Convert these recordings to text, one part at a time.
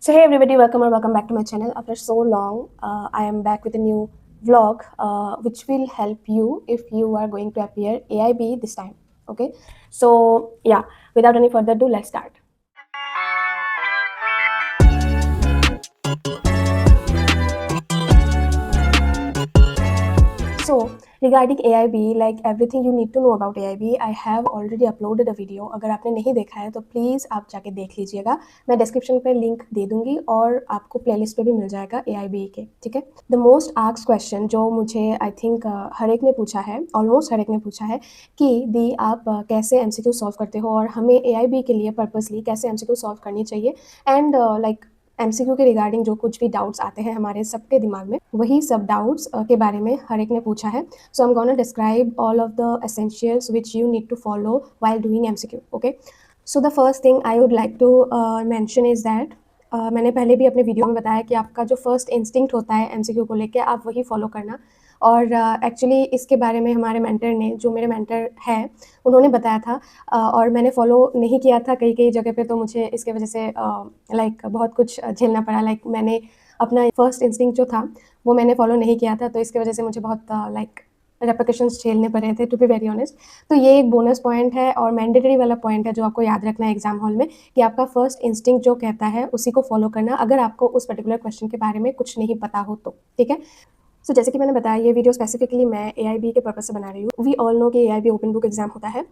So hey everybody, welcome back to my channel. After so long, I am back with a new vlog, which will help you if you are going to appear AIB this time. Okay, so yeah, without any further ado, let's start. So regarding AIB, like everything you need to know about AIB, I have already uploaded a video. अगर आपने नहीं देखा है तो please आप जाके देख लीजिएगा. मैं डिस्क्रिप्शन पे लिंक दे दूंगी और आपको प्लेलिस्ट पे भी मिल जाएगा AIB के. ठीक है. द मोस्ट आस्क्ड क्वेश्चन जो मुझे आई थिंक हर एक ने पूछा है, ऑलमोस्ट हर एक ने पूछा है कि दी आप कैसे MCQ सॉल्व करते हो और हमें AIB के लिए पर्पसली कैसे MCQ सॉल्व करनी चाहिए एंड लाइक MCQ के रिगार्डिंग जो कुछ भी डाउट्स आते हैं हमारे सबके दिमाग में, वही सब डाउट्स के बारे में हर एक ने पूछा है. So I am gonna describe all of the essentials which you need to follow while doing MCQ. Okay, so the first thing I would like to mention is that मैंने पहले भी अपने वीडियो में बताया कि आपका जो फर्स्ट इंस्टिंक्ट होता है MCQ को लेके, आप वही फॉलो करना. और एक्चुअली इसके बारे में हमारे मेंटर ने, जो मेरे मेंटर है, उन्होंने बताया था और मैंने फॉलो नहीं किया था कई जगह पे, तो मुझे इसके वजह से लाइक बहुत कुछ झेलना पड़ा. लाइक मैंने अपना फर्स्ट इंस्टिंक्ट जो था वो मैंने फॉलो नहीं किया था, तो इसकी वजह से मुझे बहुत लाइक रेपरकशंस झेलने पड़े थे, टू बी वेरी ऑनेस्ट. तो ये एक बोनस पॉइंट है और मैंडेटरी वाला पॉइंट है जो आपको याद रखना है एग्जाम हॉल में, कि आपका फर्स्ट इंस्टिंक्ट जो कहता है उसी को फॉलो करना, अगर आपको उस पर्टिकुलर क्वेश्चन के बारे में कुछ नहीं पता हो तो. ठीक है. सो जैसे कि मैंने बताया, ये वीडियो स्पेसिफिकली मैं AIB के पर्पज से बना रही हूँ. वी ऑल नो कि AIB ओपन बुक एग्जाम होता है.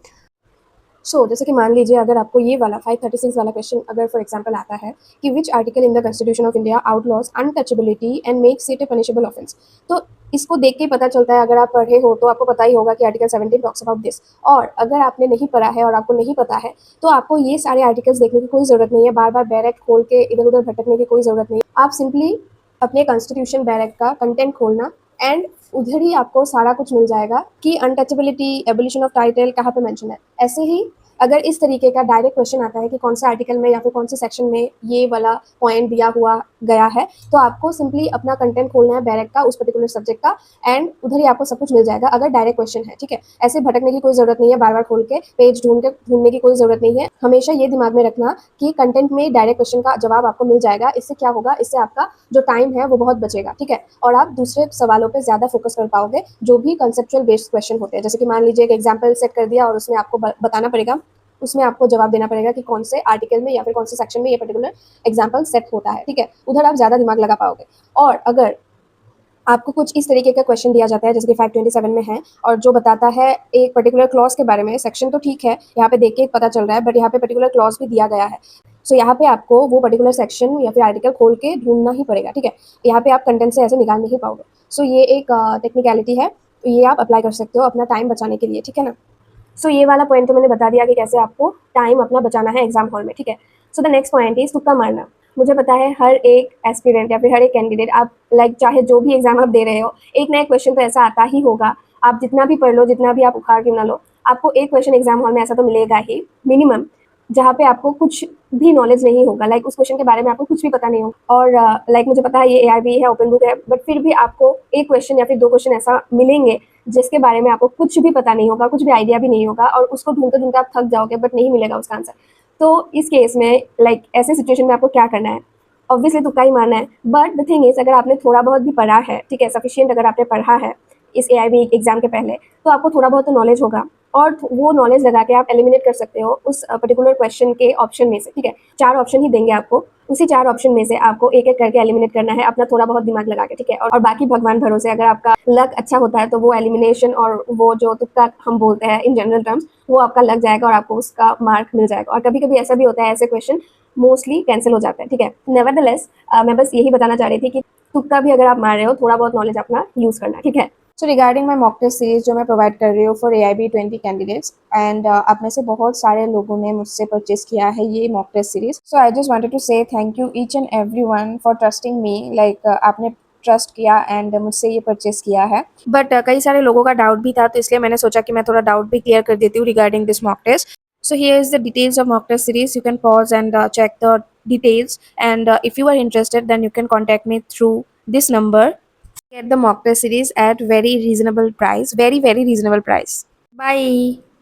सो जैसे कि मान लीजिए अगर आपको ये वाला 536 वाला क्वेश्चन अगर फॉर एग्जांपल आता है कि which article in the constitution of India outlaws untouchability and makes it A punishable offence, तो इसको देख के पता चलता है, अगर आप पढ़े हो तो आपको पता ही होगा कि आर्टिकल 17 टॉक्स अबाउट दिस. और अगर आपने नहीं पढ़ा है और आपको नहीं पता है तो आपको ये सारे आर्टिकल्स देखने की कोई ज़रूरत नहीं है, बार बार बैरक खोल के इधर उधर भटकने की कोई ज़रूरत नहीं है. आप सिंपली अपने कॉन्स्टिट्यूशन बैरक का कंटेंट खोलना एंड उधर ही आपको सारा कुछ मिल जाएगा कि अनटचेबिलिटी, एबोलिशन ऑफ टाइटल कहाँ पे मेंशन है. ऐसे ही अगर इस तरीके का डायरेक्ट क्वेश्चन आता है कि कौन सा आर्टिकल में या फिर कौन से सेक्शन में ये वाला पॉइंट दिया हुआ गया है, तो आपको सिंपली अपना कंटेंट खोलना है बैरक का, उस पर्टिकुलर सब्जेक्ट का, एंड उधर ही आपको सब कुछ मिल जाएगा अगर डायरेक्ट क्वेश्चन है. ठीक है. ऐसे भटकने की कोई ज़रूरत नहीं है, बार बार खोल के पेज ढूंढने की कोई ज़रूरत नहीं है. हमेशा ये दिमाग में रखना कि कंटेंट में डायरेक्ट क्वेश्चन का जवाब आपको मिल जाएगा. इससे क्या होगा, इससे आपका जो टाइम है वो बहुत बचेगा. ठीक है. और आप दूसरे सवालों पर ज़्यादा फोकस कर पाओगे जो भी कंसेप्चुअल बेस्ड क्वेश्चन होते हैं. जैसे कि मान लीजिए एक एग्जाम्पल सेट कर दिया और उसमें आपको बताना पड़ेगा, उसमें आपको जवाब देना पड़ेगा कि कौन से आर्टिकल में या फिर कौन से सेक्शन में ये पर्टिकुलर एग्जाम्पल सेट होता है. ठीक है. उधर आप ज़्यादा दिमाग लगा पाओगे. और अगर आपको कुछ इस तरीके का क्वेश्चन दिया जाता है जैसे कि 527 में है और जो बताता है एक पर्टिकुलर क्लॉज के बारे में, सेक्शन तो ठीक है, यहाँ पे देख के पता चल रहा है, बट यहाँ पे पर्टिकुलर क्लॉज भी दिया गया है. सो यहाँ पे आपको वो पर्टिकुलर सेक्शन या फिर आर्टिकल खोल के ढूंढना ही पड़ेगा. ठीक है. यहाँ पे आप कंटेंट से ऐसे निकाल नहीं पाओगे. सो ये एक टेक्निकलिटी है, ये आप अप्लाई कर सकते हो अपना टाइम बचाने के लिए. ठीक है ना. सो ये वाला पॉइंट तो मैंने बता दिया कि कैसे आपको टाइम अपना बचाना है एग्जाम हॉल में. ठीक है. So the next point is तुक्का मारना. मुझे पता है हर एक एस्पिरेंट या फिर हर एक कैंडिडेट, आप लाइक चाहे जो भी एग्जाम आप दे रहे हो, एक ना एक क्वेश्चन तो ऐसा आता ही होगा. आप जितना भी पढ़ लो, जितना भी आप उखाड़ क्यों ना लो, आपको एक क्वेश्चन एग्जाम हॉल में ऐसा तो मिलेगा ही मिनिमम, जहाँ पे आपको कुछ भी नॉलेज नहीं होगा, लाइक उस क्वेश्चन के बारे में आपको कुछ भी पता नहीं होगा. और लाइक मुझे पता है ये AIB है, ओपन बुक है, बट फिर भी आपको एक क्वेश्चन या फिर दो क्वेश्चन ऐसा मिलेंगे जिसके बारे में आपको कुछ भी पता नहीं होगा, कुछ भी आइडिया भी नहीं होगा, और उसको ढूंढते ढूंढते आप थक जाओगे बट नहीं मिलेगा उसका आंसर. तो इस केस में लाइक ऐसे सिचुएशन में आपको क्या करना है, ऑब्वियसली तुक्का ही मारना है. बट द थिंग इज, अगर आपने थोड़ा बहुत भी पढ़ा है, ठीक है, सफिशिएंट अगर आपने पढ़ा है इस AIB एग्जाम के पहले, तो आपको थोड़ा बहुत तो नॉलेज होगा और वो नॉलेज लगा के आप एलिमिनेट कर सकते हो उस पर्टिकुलर क्वेश्चन के ऑप्शन में से. ठीक है. 4 ऑप्शन ही देंगे आपको, उसी 4 ऑप्शन में से आपको एक एक करके एलिमिनेट करना है अपना थोड़ा बहुत दिमाग लगा के. ठीक है. और बाकी भगवान भरोसे, अगर आपका लक अच्छा होता है तो वो एलिमिनेशन और वो जो तुक्का हम बोलते हैं इन जनरल टर्म्स, वो आपका लग जाएगा और आपको उसका मार्क मिल जाएगा. और कभी कभी ऐसा भी होता है, ऐसे क्वेश्चन मोस्टली कैंसिल हो जाते हैं. ठीक है. नेवरदलेस मैं बस यही बताना चाह रही थी कि तुक्का भी अगर आप मार रहे हो, थोड़ा बहुत नॉलेज अपना यूज़ करना. ठीक है. So regarding my mock test series जो मैं प्रोवाइड कर रही हूँ फॉर AIB 20 कैंडिडेट्स, एंड आप में से बहुत सारे लोगों ने मुझसे परचेज किया है ये mock test series. So I just wanted to say thank you each and everyone for trusting me. Like आपने ट्रस्ट किया एंड मुझसे ये परचेज किया है. बट कई सारे लोगों का डाउट भी था, तो इसलिए मैंने सोचा कि मैं थोड़ा डाउट भी क्लियर कर देती हूँ regarding this mock test. So here is the details of mock test series. You can pause and check the details, and if you are interested, then you can contact me through this number. Get the mock test series at very reasonable price, very reasonable price. Bye.